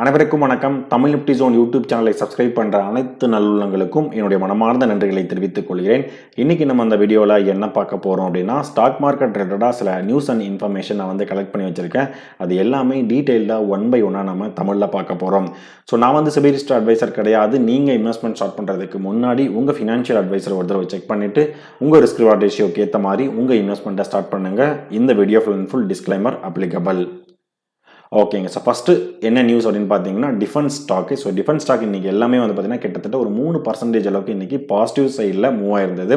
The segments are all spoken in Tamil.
அனைவருக்கும் வணக்கம். தமிழ் நிப்டி ஜோன் யூடியூப் சேனலை சப்ஸ்கிரைப் பண்ணுற அனைத்து நல்லுள்ளங்களுக்கும் என்னுடைய மனமார்ந்த நன்றிகளை தெரிவித்துக் கொள்கிறேன். இன்றைக்கி நம்ம அந்த வீடியோவில் என்ன பார்க்க போகிறோம் அப்படின்னா, ஸ்டாக் மார்க்கெட் ரிலேட்டடாக சில நியூஸ் அண்ட் இன்ஃபர்மேஷன் நான் கலெக்ட் பண்ணி வச்சுருக்கேன். அது எல்லாமே டீட்டெயில்டாக ஒன் பை ஒன்னாக நம்ம தமிழில் பார்க்க போகிறோம். ஸோ நான் செபிலிஸ்ட் அட்வைசர் கிடையாது. நீங்கள் இன்வெஸ்ட்மெண்ட் ஸ்டார்ட் பண்ணுறதுக்கு முன்னாடி உங்கள் ஃபினான்ஷியல் அட்வைசர் ஒரு தடவை செக் பண்ணிவிட்டு உங்கள் ரிஸ்க் ரிவார்ட் ரேஷியோக்கு ஏற்ற மாதிரி உங்கள் இன்வெஸ்ட்மெண்ட்டை ஸ்டார்ட் பண்ணுங்கள். இந்த வீடியோ ஃபுல் டிஸ்க்ளைமர் அப்ளிகபிள். ஓகேங்க. ஸோ ஃபஸ்ட்டு என்ன நியூஸ் அப்படின்னு பார்த்தீங்கன்னா, defence stock. So defence stock இன்றைக்கி எல்லாமே பார்த்தீங்கன்னா கிட்டத்தட்ட ஒரு 3% அளவுக்கு இன்றைக்கி பாசிட்டிவ் சைடில் மூவ் ஆயிருந்தது.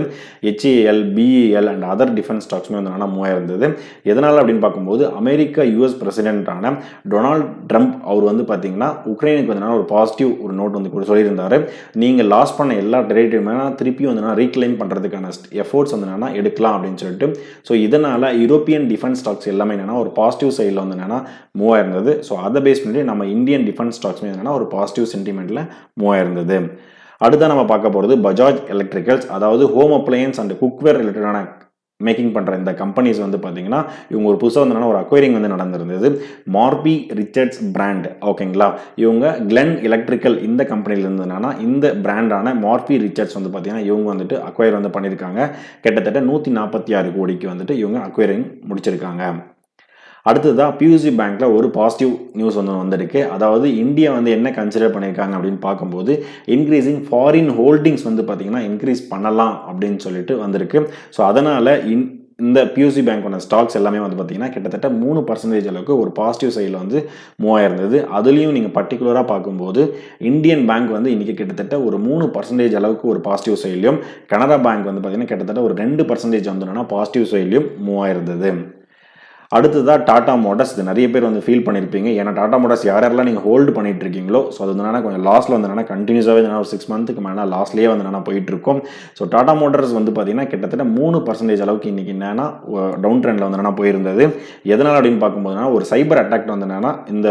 HAL, BEL and other defence ஸ்டாக்ஸுமே மூவ் ஆயிருந்தது. எதனால் அப்படின்னு பார்க்கும்போது, அமெரிக்கா US பிரசிடென்ட்டான டொனால்ட் ட்ரம்ப் அவர் பார்த்தீங்கன்னா உக்ரைனுக்கு ஒரு பாசிட்டிவ் ஒரு நோட் கூட சொல்லியிருந்தார். நீங்கள் லாஸ் பண்ண எல்லா டெரிட்டரியுமே திருப்பியும் ரீக்ளைம் பண்ணுறதுக்கான எஃபோர்ட்ஸ் எடுக்கலாம் அப்படின்னு சொல்லிட்டு. ஸோ இதனால் யூரோப்பியன் டிஃபென்ஸ் ஸ்டாக்ஸ் எல்லாமே ஒரு பாசிட்டிவ் சைடில் மூவ் ஆயிருந்தது. ஸோ அதை பேஸ் பண்ணி நம்ம இந்தியன் டிஃபென்ஸ் ஸ்டாக்ஸ் ஒரு பாசிட்டிவ் சென்டிமெண்ட்டில் மூவ் ஆயிருந்தது. அடுத்த நம்ம பார்க்க போகிறது பஜாஜ் எலக்ட்ரிக்கல்ஸ். அதாவது ஹோம் அப்ளையன்ஸ் அண்ட் குக்வேர் ரிலேட்டடான மேக்கிங் பண்ணுற இந்த கம்பெனிஸ் பார்த்தீங்கன்னா இவங்க ஒரு புதுசாக ஒரு அக்வைரிங் நடந்திருந்தது. Morphy Richards brand. ஓகேங்களா, இவங்க கிளென் எலக்ட்ரிக்கல் இந்த கம்பெனியில் இருந்ததுனா இந்த பிராண்டான மார்பி ரிச்சர்ட்ஸ் பார்த்தீங்கன்னா இவங்க அக்வைர் பண்ணியிருக்காங்க. கிட்டத்தட்ட 146 கோடிக்கு இவங்க அக்வைரிங் முடிச்சிருக்காங்க. அடுத்ததாக PUC பேங்க்கில் ஒரு பாசிட்டிவ் நியூஸ் வந்திருக்கு. அதாவது இந்தியா என்ன கன்சிடர் பண்ணியிருக்காங்க அப்படின்னு பார்க்கும்போது, இன்க்ரீஸிங் ஃபாரின் ஹோல்டிங்ஸ் பார்த்தீங்கன்னா இன்க்ரீஸ் பண்ணலாம் அப்படின்னு சொல்லிட்டு வந்திருக்கு. ஸோ அதனால் இந்த PUC பேங்கோட ஸ்டாக்ஸ் எல்லாமே பார்த்தீங்கன்னா கிட்டத்தட்ட 3% அளவுக்கு ஒரு பாசிட்டிவ் சைடில் மூவ் ஆயிருந்தது. அதுலேயும் நீங்கள் பர்டிகுலராக பார்க்கும்போது இந்தியன் பேங்க் இன்றைக்கி கிட்டத்தட்ட ஒரு 3% அளவுக்கு ஒரு பாசிட்டிவ் சைட்லையும், கனரா பேங்க் பார்த்தீங்கன்னா கிட்டத்தட்ட ஒரு 2% பாசிட்டிவ் சைட்லையும் மூவ் ஆயிருந்தது. அடுத்ததாக டாடா மோட்டார்ஸ். இது நிறைய பேர் ஃபீல் பண்ணியிருப்பீங்க. ஏன்னா டாடா மோட்டார்ஸ் யாரெல்லாம் நீங்கள் ஹோல்டு பண்ணிட்டு இருக்கீங்களோ, ஸோ அது கொஞ்சம் லாஸில் கண்டினியூஸாகவே ஒரு 6 மந்த்துக்கு மேலே லாஸ்லேயே போயிட்டு இருக்கும். ஸோ டாடா மோட்டார்ஸ் பார்த்தீங்கன்னா கிட்டத்தட்ட 3% அளவுக்கு இன்றைக்கி டவுன் ட்ரெண்டில் போயிருந்தது. எதனால் அப்படின்னு பார்க்கும்போது ஒரு சைபர் அட்டாக் இந்த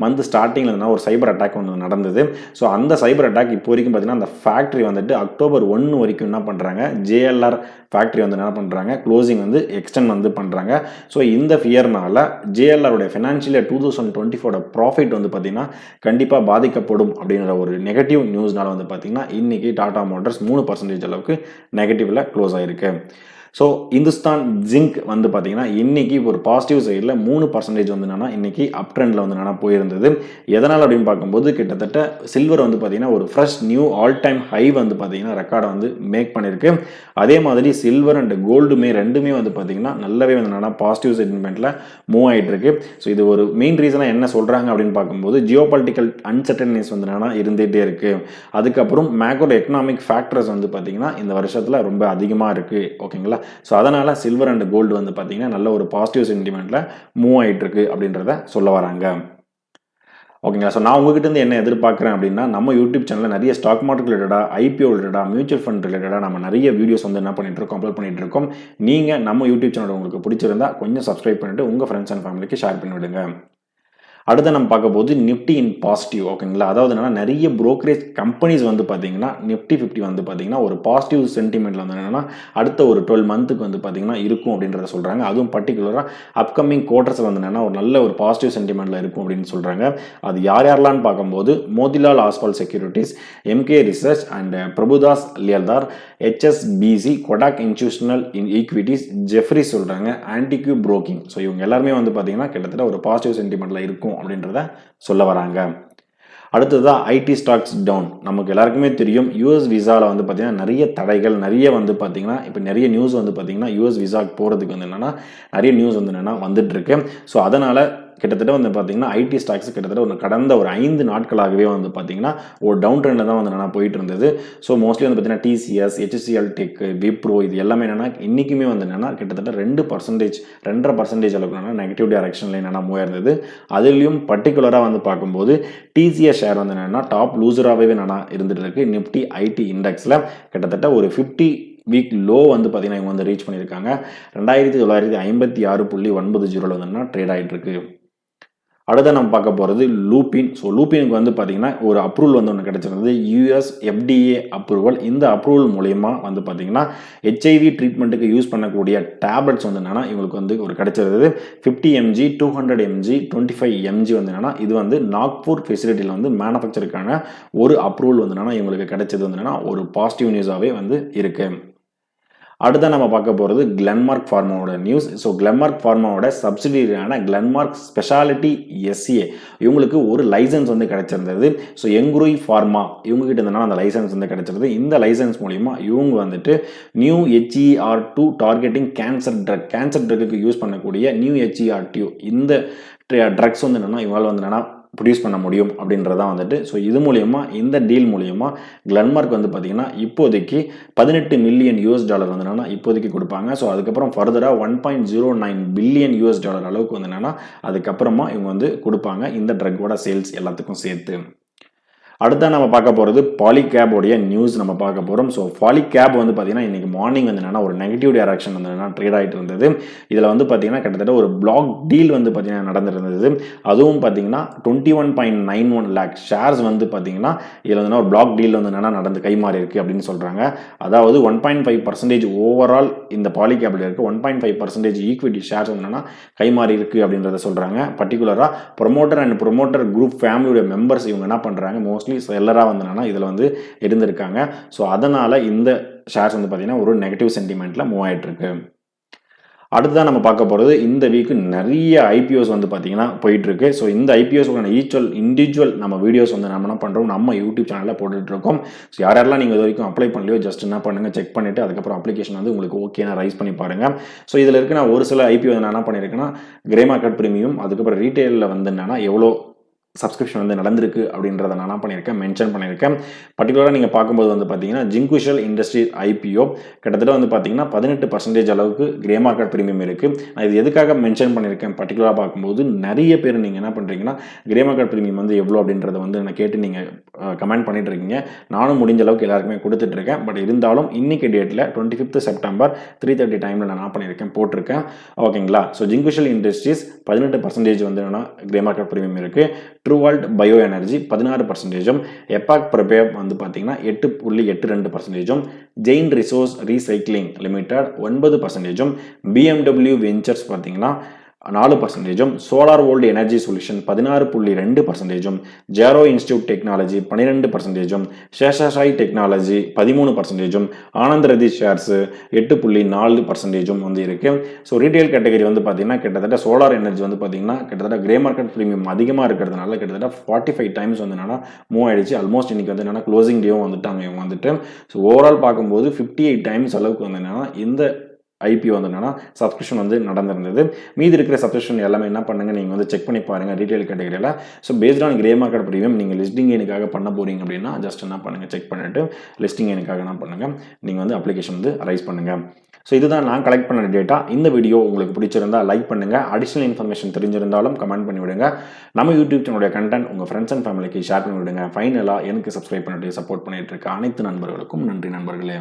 மந்த் ஸ்டார்டிங்கில் ஒரு சைபர் அட்டாக் நடந்தது. ஸோ அந்த சைபர் அட்டாக் இப்போ வரைக்கும் பார்த்தீங்கன்னா அந்த ஃபேக்ட்ரி அக்டோபர் 1 வரைக்கும் என்ன பண்ணுறாங்க, JLR ஃபேக்ட்ரி என்ன பண்ணுறாங்க, க்ளோசிங் எக்ஸ்டெண்ட் பண்ணுறாங்க. ஸோ இந்த ஃபியர்னால JLR ஃபினான்ஷியல் 2024 ப்ராஃபிட் பார்த்தீங்கன்னா கண்டிப்பாக பாதிக்கப்படும் அப்படிங்கிற ஒரு நெகட்டிவ் நியூஸ்னால பார்த்தீங்கன்னா இன்னைக்கு டாடா மோட்டார்ஸ் 3% அளவுக்கு நெகட்டிவ்ல க்ளோஸ் ஆயிருக்கு. ஸோ இந்துஸ்தான் ஜிங்க் பார்த்தீங்கன்னா இன்னைக்கு ஒரு பாசிட்டிவ் சைடில் 3% இன்னைக்கு அப் ட்ரெண்டில் போயிருந்தது. எதனால் அப்படின்னு பார்க்கும்போது கிட்டத்தட்ட சில்வர் பார்த்தீங்கன்னா ஒரு fresh new all time high பார்த்தீங்கன்னா ரெக்கார்டை மேக் பண்ணியிருக்கு. அதே மாதிரி சில்வர் அண்ட் கோல்டுமே ரெண்டுமே பார்த்தீங்கன்னா நல்லாவே பாசிட்டிவ் சென்டிமெண்ட்டில் மூவ் ஆகிட்டு இருக்கு. ஸோ இது ஒரு மெயின் ரீசனாக என்ன சொல்கிறாங்க அப்படின்னு பார்க்கும்போது ஜியோ பொலிட்டிக்கல் அன்சர்டனிஸ் இருந்துகிட்டே இருக்கு. அதுக்கப்புறம் மேக்ரோ எக்கனாமிக் ஃபேக்டர்ஸ் பார்த்தீங்கன்னா இந்த வருஷத்தில் ரொம்ப அதிகமாக இருக்குது. ஓகேங்களா, ஸோ அதனால் சில்வர் அண்ட் கோல்டு பார்த்தீங்கன்னா நல்ல ஒரு பாசிட்டிவ் சென்டிமெண்ட்டில் மூவ் ஆகிட்டு இருக்கு அப்படின்றத சொல்ல வராங்க. ஓகேங்களா, ஸோ நான் உங்ககிட்ட என்ன எதிர்பார்க்குறேன் அப்படின்னா, நம்ம யூடியூப் சேனலில் நிறைய ஸ்டாக் மார்க்கெட் ரிலேட்டடாக, IPO ரிலேட்டடாக, மியூச்சுவல் ஃபண்ட் ரிலேட்டடாக நம்ம நிறைய வீடியோஸ் என்ன பண்ணிட்டு இருக்கோம், அப்லோட் பண்ணிட்டு இருக்கோம். நீங்கள் நம்ம யூடியூப் சேனல் உங்களுக்கு பிடிச்சிருந்தா கொஞ்சம் சப்ஸ்கிரைப் பண்ணிட்டு உங்கள் ஃப்ரெண்ட்ஸ் அண்ட் ஃபேமிலிக்கு ஷேர் பண்ணி விடுங்க. அடுத்து நம்ம பார்க்க போது நிஃப்டி இன் பாசிட்டிவ். ஓகேங்களா, அதாவது நிறைய புரோக்கரேஜ் கம்பெனிஸ் பார்த்தீங்கன்னா நிஃப்டி 50 பார்த்தீங்கன்னா ஒரு பாசிட்டிவ் சென்டிமெண்ட்டில் அடுத்த ஒரு 12 மந்த்துக்கு பார்த்தீங்கன்னா இருக்கும் அப்படின்றத சொல்கிறாங்க. அதுவும் பர்டிகுலராக அப்கமிங் குவார்ட்டர்ஸில் ஒரு நல்ல ஒரு பாசிட்டிவ் சென்டிமெண்ட்டில் இருக்கும் அப்படின்னு சொல்கிறாங்க. அது யாரெல்லாம்னு பார்க்கும்போது Motilal Oswal securities, MK research and Prabhudas Lilladher, HSBC, Kotak institutional equities, Jefferies சொல்கிறாங்க, ஆன்டிக்யூ புரோக்கிங். ஸோ இவங்க எல்லாருமே பார்த்தீங்கன்னா கிட்டத்தட்ட ஒரு பாசிட்டிவ் சென்டிமெண்ட்டில் இருக்கும் அப்படின்றத சொல்ல வராங்க. அடுத்ததா ஐடி ஸ்டாக்ஸ் டவுன். நமக்கு எல்லாருக்குமே தெரியும் US விசாவில் பார்த்தீங்கன்னா நிறைய தடைகள், நிறைய பார்த்தீங்கன்னா இப்போ நிறைய நியூஸ் பார்த்தீங்கன்னா US விசாவுக்கு போகிறதுக்கு என்னென்னா நிறைய நியூஸ் வந்துட்டு இருக்கு. ஸோ அதனால் கிட்டத்தட்ட பார்த்தீங்கன்னா ஐடி ஸ்டாக்ஸ் கிட்டத்தட்ட கடந்த ஒரு 5 நாட்களாகவே பார்த்தீங்கன்னா ஒரு டவுன் ட்ரெண்டில் தான் போயிட்டு இருந்தது. ஸோ மோஸ்ட்லி பார்த்தீங்கன்னா TCS, HCL டெக், விப்ரோ இது எல்லாமே இன்றைக்குமே கிட்டத்தட்ட 2.5% அளவுக்கு நெகட்டிவ் டைரக்ஷனில் மூவ் இருந்தது. அதுலேயும் பர்டிகுலராக பார்க்கும்போது TCS ஷேர் டாப் லூசராகவே இருந்துட்டு இருக்கு. நிஃப்டி ஐடி இண்டெக்ஸில் கிட்டத்தட்ட ஒரு 50 வீக் லோ பார்த்தீங்கன்னா இவங்க ரீச் பண்ணியிருக்காங்க. 2956.90 ட்ரேட் ஆகிட்டு இருக்கு. அடுத்து நம்ம பார்க்க போகிறது லூபின். ஸோ லூபினுக்கு வந்து பார்த்தீங்கன்னா ஒரு அப்ரூவல் வந்து ஒன்று கிடைச்சிருந்தது, யூஎஸ் FDA அப்ரூவல். இந்த அப்ரூவல் மூலயமா வந்து பார்த்தீங்கன்னா HIV ட்ரீட்மெண்ட்டுக்கு யூஸ் பண்ணக்கூடிய டேப்லெட்ஸ் வந்து என்னன்னா இவங்களுக்கு வந்து ஒரு கிடைச்சிருந்தது. 50 mg, 200 mg, 25 mg வந்து என்னன்னா இது வந்து நாக்பூர் ஃபெசிலிட்டியில் வந்து மேனுஃபேக்சருக்கான ஒரு அப்ரூவல் வந்து என்னன்னா இவங்களுக்கு கிடைச்சது வந்து என்னன்னா ஒரு பாசிட்டிவ் நியூஸாகவே வந்து இருக்கு. அடுத்த நம்ம பார்க்க போகிறது கிளென்மார்க் ஃபார்மாவோட நியூஸ். ஸோ கிளென்மார்க் ஃபார்மாவோட சப்சிடியரியான கிளென்மார்க் ஸ்பெஷாலிட்டி SA இவங்களுக்கு ஒரு லைசன்ஸ் வந்து கிடைச்சிருந்தது. ஸோ எங்குருய் ஃபார்மா இவங்ககிட்ட இருந்தனால அந்த லைசன்ஸ் வந்து கிடைச்சிருந்தது. இந்த லைசன்ஸ் மூலிமா இவங்க வந்துட்டு நியூ HER2 டார்கெட்டிங் கேன்சர் ட்ரக்குக்கு யூஸ் பண்ணக்கூடிய நியூ HER2 இந்த ட்ரக்ஸ் வந்து என்னன்னா இவங்களால் வந்து என்னன்னா ப்ரொடியூஸ் பண்ண முடியும் அப்படின்றதான் வந்துட்டு. ஸோ இது மூலயமா இந்த டீல் மூலயமா கிளென்மார்க் வந்து பார்த்தீங்கன்னா இப்போதைக்கு $18 மில்லியன் வந்து என்னன்னா இப்போதைக்கு கொடுப்பாங்க. ஸோ அதுக்கப்புறம் ஃபர்தராக $1.09 பில்லியன் அளவுக்கு வந்து என்னன்னா அதுக்கப்புறமா இவங்க வந்து கொடுப்பாங்க இந்த ட்ரக்கோட சேல்ஸ் எல்லாத்துக்கும் சேர்த்து. அடுத்த நம்ம பார்க்க போகிறது பாலிகேபோடைய நியூஸ் நம்ம பார்க்க போகிறோம். ஸோ பாலிகேப் வந்து பார்த்தீங்கன்னா இன்றைக்கி மார்னிங் வந்து என்னன்னா ஒரு நெகட்டிவ் டைரக்ஷன் வந்து என்னன்னா ட்ரேட் ஆகிட்டு இருந்தது. இதில் வந்து பார்த்தீங்கன்னா கிட்டத்தட்ட ஒரு பிளாக் டீல் வந்து பார்த்தீங்கன்னா நடந்திருந்தது. அதுவும் பார்த்தீங்கன்னா 21.91 lakh ஷேர்ஸ் வந்து பார்த்தீங்கன்னா இதில் வந்து ஒரு பிளாக் டீல் வந்து என்னன்னா நடந்து கைமாறி இருக்குது அப்படின்னு சொல்கிறாங்க. அதாவது 1.5% ஓவரால் இந்த பாலிகேபில் இருக்குது. 1.5% ஈக்விட்டி ஷேர்ஸ் வந்து என்னன்னா கைமாறி இருக்குது அப்படின்றத சொல்கிறாங்க. பர்டிகுலராக ப்ரொமோட்டர் குரூப் ஃபேமிலியோட மெம்பர்ஸ் இவங்க என்ன பண்ணுறாங்க, மோஸ்ட்லி செல்லராக வந்து இதில் வந்து இருந்திருக்காங்க. ஸோ அதனால் இந்த ஷேர்ஸ் வந்து பார்த்தீங்கன்னா ஒரு நெகட்டிவ் சென்டிமெண்ட்டில் மூவ் ஆகிட்டு இருக்கு. அடுத்ததான் நம்ம பார்க்க போகிறது இந்த வீக்கு நிறைய IPOs வந்து பார்த்தீங்கன்னா போயிட்டுருக்கு. ஸோ இந்த IPOஸ்க்கான இண்டிவிஜுவல் நம்ம வீடியோஸ் வந்து நம்ம என்ன பண்ணுறோம், நம்ம யூடியூப் சேனலில் போட்டுட்ருக்கோம். ஸோ யாரெல்லாம் நீங்கள் இது வரைக்கும் அப்ளை பண்ணலையோ ஜஸ்ட் என்ன பண்ணுங்கள், செக் பண்ணிவிட்டு அதுக்கப்புறம் அப்ளிகேஷன் வந்து உங்களுக்கு ஓகேனா ரைஸ் பண்ணி பாருங்கள். ஸோ இதில் இருக்க நான் ஒரு சில IPO நான் என்ன பண்ணியிருக்கேன்னா கிரே மார்க்கெட் ப்ரீமியம், அதுக்கப்புறம் ரீட்டெயிலில் வந்து என்னன்னா எவ்வளோ சப்ஸ்கிரிப்ஷன் வந்து நடந்திருக்கு அப்படின்றத நான் பண்ணியிருக்கேன், மென்ஷன் பண்ணியிருக்கேன். பர்டிகுலராக நீங்கள் பார்க்கும்போது வந்து பார்த்தீங்கன்னா ஜிங்குஷல் இண்டஸ்ட்ரீஸ் IPO கிட்டத்தட்ட வந்து பார்த்தீங்கன்னா 18% அளவுக்கு கிரே மார்க்கெட் ப்ரீமியம் இருக்குது. நான் இது எதுக்காக மென்ஷன் பண்ணியிருக்கேன், பர்டிகுலராக பார்க்கும்போது நிறைய பேர் நீங்கள் என்ன பண்ணுறீங்கன்னா கிரே மார்க்கெட் ப்ரீமியம் வந்து எவ்வளோ அப்படின்றத வந்து நான் கேட்டு நீங்கள் கமெண்ட் பண்ணிட்டு இருக்கீங்க. நானும் முடிஞ்ச அளவுக்கு எல்லாருக்குமே கொடுத்துட்ருக்கேன். பட் இருந்தாலும் இன்னைக்கு டேட்டில் 25th September 3:30 டைமில் நான் பண்ணியிருக்கேன், போட்டிருக்கேன். ஓகேங்களா. ஸோ ஜிங்குஷல் இண்டஸ்ட்ரீஸ் 18% வந்து என்னன்னா கிரே மார்க்கெட் ப்ரீமியம் இருக்குது. TruAlt bio energy 16%, Epack prefab வந்து பார்த்தீங்கன்னா 8.82%, Jain resource recycling limited 9%, BMW ventures பார்த்தீங்கன்னா 4%, solar volt energy solution 16.2%, Jaro institute technology 12%, Seshaasai technology 13%, Anand Rathi shares 8.4% வந்து இருக்கு. ஸோ ரீட்டைல் கேட்டகரி வந்து பார்த்தீங்கன்னா கிட்டத்தட்ட சோலார் எனர்ஜி வந்து பார்த்தீங்கன்னா கிட்டத்தட்ட கிரே மார்க்கெட் ப்ரீமியம் அதிகமாக இருக்கிறதுனால கிட்டத்தட்ட 45 டைம்ஸ் வந்து என்னன்னா மூவ் ஆயிடுச்சு. ஆல்மோஸ்ட் இன்னைக்கு வந்து என்னன்னா க்ளோசிங் டேவும் வந்துட்டாங்க இவங்க வந்துட்டு. ஸோ ஓவரால் பார்க்கும்போது 58 டைம்ஸ் அளவுக்கு வந்து என்னன்னா இந்த IPO வந்து என்னன்னா சப்ஸ்கிரிப்ஷன் வந்து நடந்திருந்தது. மீதி இருக்கிற சப்ஸ்கிரிப்ஷன் எல்லாமே என்ன பண்ணுங்க, நீங்கள் வந்து செக் பண்ணி பாருங்கள் ரீட்டைல் கேட்டகரியில். So based on grey market premium நீங்கள் லிஸ்டிங் எனக்காக பண்ண போறீங்க அப்படின்னா ஜஸ்ட் என்ன பண்ணுங்கள், செக் பண்ணிட்டு லிஸ்டிங் எனக்காக என்ன பண்ணுங்கள், நீங்கள் வந்து அப்ளிகேஷன் வந்து ரைஸ் பண்ணுங்கள். ஸோ இதுதான் நான் கலெக்ட் பண்ண டேட்டா. இந்த வீடியோ உங்களுக்கு பிடிச்சிருந்தா லைக் பண்ணுங்கள். அடிஷனல் இன்ஃபர்மேஷன் தெரிஞ்சிருந்தாலும் கமெண்ட் பண்ணி விடுங்க. நம்ம யூடியூப் சேனலுடைய கண்டென்ட் உங்கள் ஃப்ரெண்ட்ஸ் அண்ட் ஃபேமிலிக்கு ஷேர் பண்ணி விடுங்க. ஃபைனலாக எனக்கு சப்ஸ்கிரைப் பண்ணிட்டு சப்போர்ட் பண்ணிட்டு இருக்க அனைத்து நண்பர்களுக்கும் நன்றி நண்பர்களே.